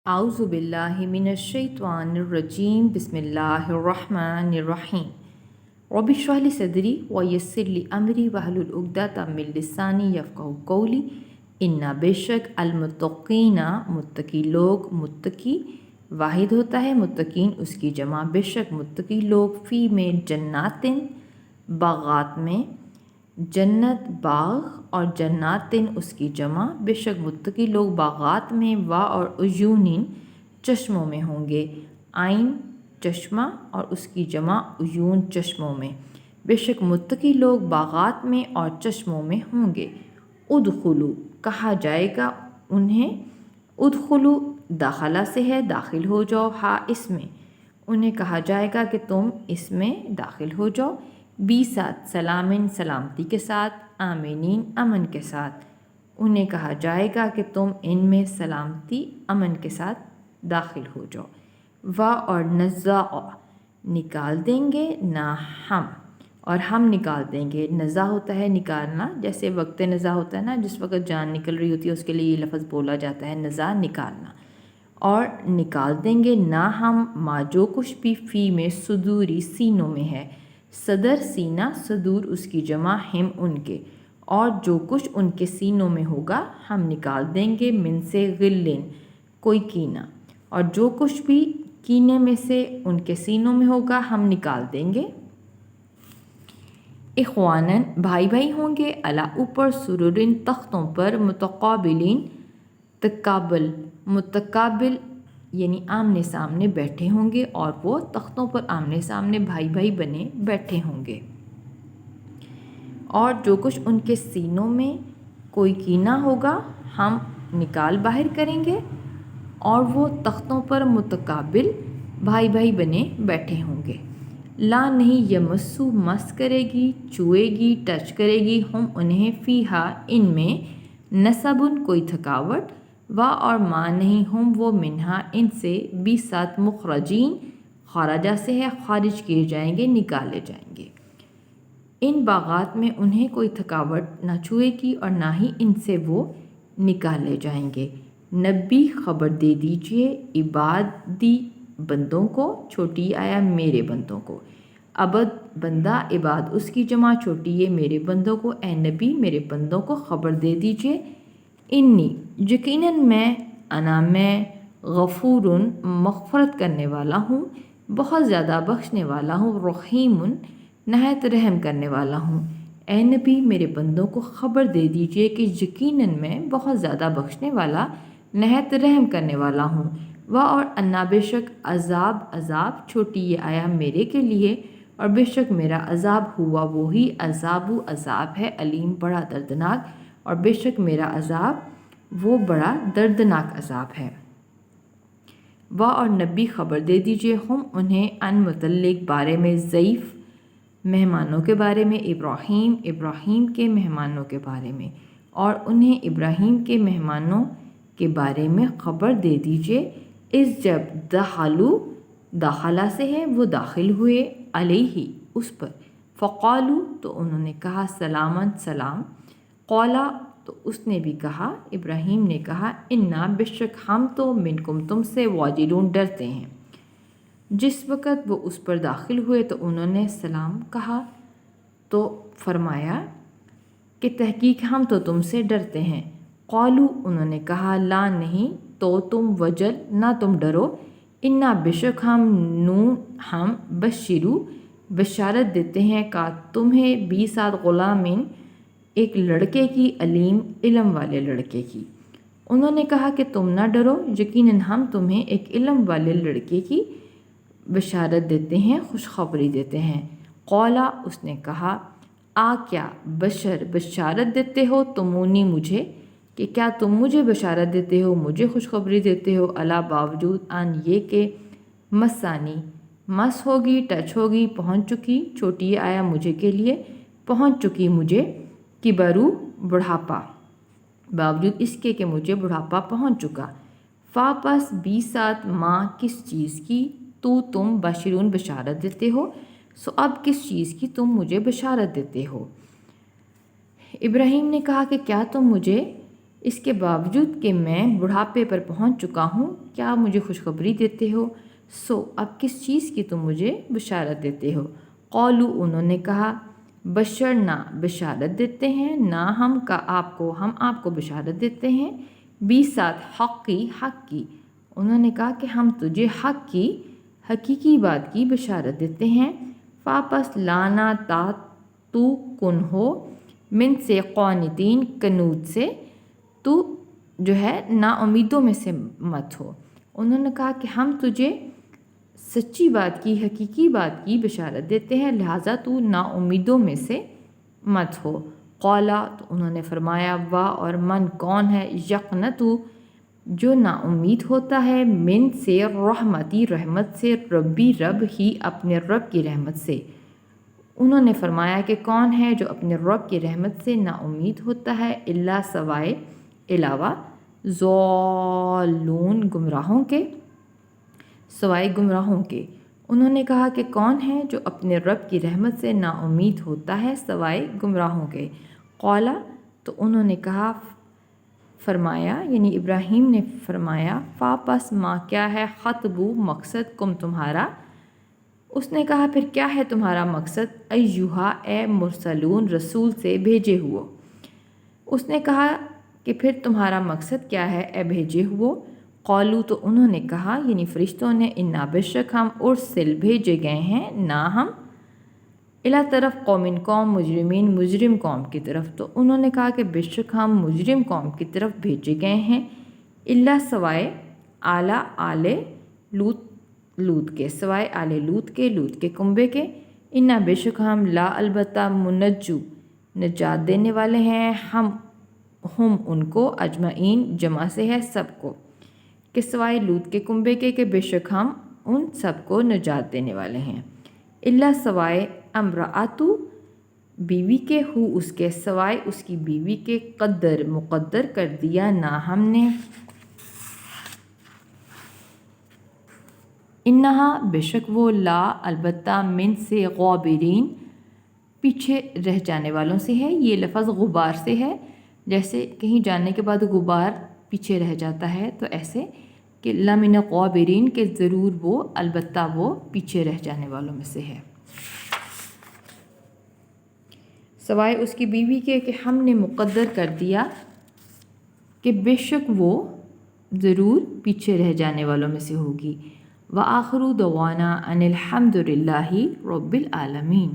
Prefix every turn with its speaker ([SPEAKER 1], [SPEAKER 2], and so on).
[SPEAKER 1] اعوذ باللہ من الشیطان الرجیم بسم اللہ الرحمن الرحیم رب اشرح لی صدری ویسر لی امری واحلل عقدۃ من لسانی یفقہوا قولی انا بے شک المتقین متقی لوگ، متقی واحد ہوتا ہے، متقین اس کی جمع، بے شک متقی لوگ فی میں جناتن باغات میں، جنت باغ اور جناتن اس کی جمع، بے شک متقی لوگ باغات میں، وا اور عیونین چشموں میں ہوں گے، عین چشمہ اور اس کی جمع عیون چشموں میں، بے شک متقی لوگ باغات میں اور چشموں میں ہوں گے۔ ادخلو کہا جائے گا انہیں، ادخلو داخلہ سے ہے داخل ہو جاؤ، ہاں اس میں انہیں کہا جائے گا کہ تم اس میں داخل ہو جاؤ، بی ساتھ سلامن سلامتی کے ساتھ، آمینین امن کے ساتھ، انہیں کہا جائے گا کہ تم ان میں سلامتی امن کے ساتھ داخل ہو جاؤ۔ وا اور نزع نکال دیں گے، نہ ہم اور ہم نکال دیں گے، نزع ہوتا ہے نکالنا، جیسے وقت نزع ہوتا ہے نا، جس وقت جان نکل رہی ہوتی ہے اس کے لیے یہ لفظ بولا جاتا ہے، نزع نکالنا، اور نکال دیں گے نہ ہم ما جو کچھ بھی فی میں صدوری سینوں میں ہے، صدر سینہ، صدور اس کی جمع ہم ان کے، اور جو کچھ ان کے سینوں میں ہوگا ہم نکال دیں گے، من سے غلن کوئی کینہ، اور جو کچھ بھی کینے میں سے ان کے سینوں میں ہوگا ہم نکال دیں گے۔ اخواناً بھائی بھائی ہوں گے، علی اوپر، سررن تختوں پر، متقابلین تقابل، متقابل یعنی آمنے سامنے بیٹھے ہوں گے، اور وہ تختوں پر آمنے سامنے بھائی بھائی بنے بیٹھے ہوں گے، اور جو کچھ ان کے سینوں میں کوئی کینہ ہوگا ہم نکال باہر کریں گے، اور وہ تختوں پر متقابل بھائی بھائی بنے بیٹھے ہوں گے۔ لا نہیں یمسو مس کرے گی، چھوئے گی، ٹچ کرے گی، ہم انہیں فیہا ان میں، نصبن کوئی تھکاوٹ، وا اور ما نہیں ہم وہ منہا ان سے، بی ساتھ مخرجین خارجہ سے ہے خارج کیے جائیں گے، نکالے جائیں گے۔ ان باغات میں انہیں کوئی تھکاوٹ نہ چھوئے گی اور نہ ہی ان سے وہ نکالے جائیں گے۔ نبی خبر دے دیجئے، عبادی بندوں کو، چھوٹی آیا میرے بندوں کو، عبد بندہ، عباد اس کی جمع چھوٹی ہے میرے بندوں کو، اے نبی میرے بندوں کو خبر دے دیجئے، انی یقیناً میں غفورن مغفرت کرنے والا ہوں، بہت زیادہ بخشنے والا ہوں، رحیم نہایت رحم کرنے والا ہوں۔ اے نبی میرے بندوں کو خبر دے دیجئے کہ یقیناً میں بہت زیادہ بخشنے والا، نہایت رحم کرنے والا ہوں، اور انا بے شک عذاب چھوٹی یہ آیا میرے کے لیے، اور بے شک میرا عذاب ہوا وہی عذاب ہے، علیم بڑا دردناک، اور بے شک میرا عذاب وہ بڑا دردناک عذاب ہے۔ اور نبی خبر دے دیجئے ہم انہیں ان متعلق بارے میں، ضیف مہمانوں کے بارے میں، ابراہیم کے مہمانوں کے بارے میں، اور انہیں ابراہیم کے مہمانوں کے بارے میں خبر دے دیجئے، اس جب داخلہ سے ہے وہ داخل ہوئے، علیہ اس پر، فقالو تو انہوں نے کہا، سلامن سلام، قولا تو اس نے بھی کہا، ابراہیم نے کہا، انا بے شک ہم تو منکم تم سے، واجلون ڈرتے ہیں۔ جس وقت وہ اس پر داخل ہوئے تو انہوں نے سلام کہا، تو فرمایا کہ تحقیق ہم تو تم سے ڈرتے ہیں۔ قالو انہوں نے کہا، لا نہیں تو تم، وجل نہ تم ڈرو، انا بے شک ہم بشرو بشارت دیتے ہیں، کا تمہیں، بھی ساتھ غلامین ایک لڑکے کی، علیم علم والے لڑکے کی۔ انہوں نے کہا کہ تم نہ ڈرو، یقیناً ہم تمہیں ایک علم والے لڑکے کی بشارت دیتے ہیں، خوشخبری دیتے ہیں۔ قولا اس نے کہا، کیا بشارت دیتے ہو تمونی مجھے، کہ کیا تم مجھے بشارت دیتے ہو، مجھے خوشخبری دیتے ہو، الا باوجود ان یہ کہ مسانی مس ہوگی، ٹچ ہوگی، پہنچ چکی، چھوٹی آیا مجھے کے لیے، پہنچ چکی مجھے، کبرو بڑھاپا، باوجود اس کے کہ مجھے بڑھاپا پہنچ چکا، پس بھی ساتھ ماں کس چیز کی، تم بشرون بشارت دیتے ہو، سو اب کس چیز کی تم مجھے بشارت دیتے ہو۔ ابراہیم نے کہا کہ کیا تم مجھے اس کے باوجود کہ میں بڑھاپے پر پہنچ چکا ہوں کیا مجھے خوشخبری دیتے ہو؟ سو اب کس چیز کی تم مجھے بشارت دیتے ہو؟ قولو انہوں نے کہا بشرنا بشارت دیتے ہیں نا ہم آپ کو بشارت دیتے ہیں بیسات حق کی انہوں نے کہا کہ ہم تجھے حق کی حقیقی بات کی بشارت دیتے ہیں واپس لانا تا تو کن ہو من سے قانتین قنوت سے تو جو ہے نا امیدوں میں سے مت ہو۔ انہوں نے کہا کہ ہم تجھے سچی بات کی حقیقی بات کی بشارت دیتے ہیں لہٰذا تو نا امیدوں میں سے مت ہو۔ قولا تو انہوں نے فرمایا وا اور من کون ہے یقنتو جو نا امید ہوتا ہے من سے رحمتی رحمت سے ربی رب ہی اپنے رب کی رحمت سے۔ انہوں نے فرمایا کہ کون ہے جو اپنے رب کی رحمت سے نا امید ہوتا ہے اللہ سوائے علاوہ ضالون گمراہوں کے سوائے گمراہوں کے۔ انہوں نے کہا کہ کون ہے جو اپنے رب کی رحمت سے نا امید ہوتا ہے سوائے گمراہوں کے۔ قولا تو انہوں نے کہا فرمایا یعنی ابراہیم نے فرمایا پس ما کیا ہے خطبو مقصد کم تمہارا؟ اس نے کہا پھر کیا ہے تمہارا مقصد ایوہا اے مرسلون رسول سے بھیجے ہوئے؟ اس نے کہا کہ پھر تمہارا مقصد کیا ہے اے بھیجے ہوئے؟ قولو تو انہوں نے کہا یعنی فرشتوں نے انا بشک ہم ارسل بھیجے گئے ہیں نا ہم الا طرف قوم مجرمین مجرم قوم کی طرف۔ تو انہوں نے کہا کہ بشک ہم مجرم قوم کی طرف بھیجے گئے ہیں اللہ سوائے آل لوط کے سوائے آل لوط کے کنبے کے انا بشک ہم لا البتہ منجو نجات دینے والے ہیں ہم ان کو اجمعین جمع سے ہے سب کو کہ سوائے لوط کے کنبے کے کہ بشک ہم ان سب کو نجات دینے والے ہیں اللہ سوائے امراتو بیوی کے ہو اس کے سوائے اس کی بیوی کے مقدر کر دیا نا ہم نے انہا بشک وہ لا البتہ من سے غابرین پیچھے رہ جانے والوں سے ہے۔ یہ لفظ غبار سے ہے جیسے کہیں جانے کے بعد غبار پیچھے رہ جاتا ہے تو ایسے کہ لمن غابرین کے ضرور وہ البتہ وہ پیچھے رہ جانے والوں میں سے ہے سوائے اس کی بیوی کے کہ ہم نے مقدر کر دیا کہ بے شک وہ ضرور پیچھے رہ جانے والوں میں سے ہوگی۔ وآخر دعوانا ان الحمد للہ رب العالمین۔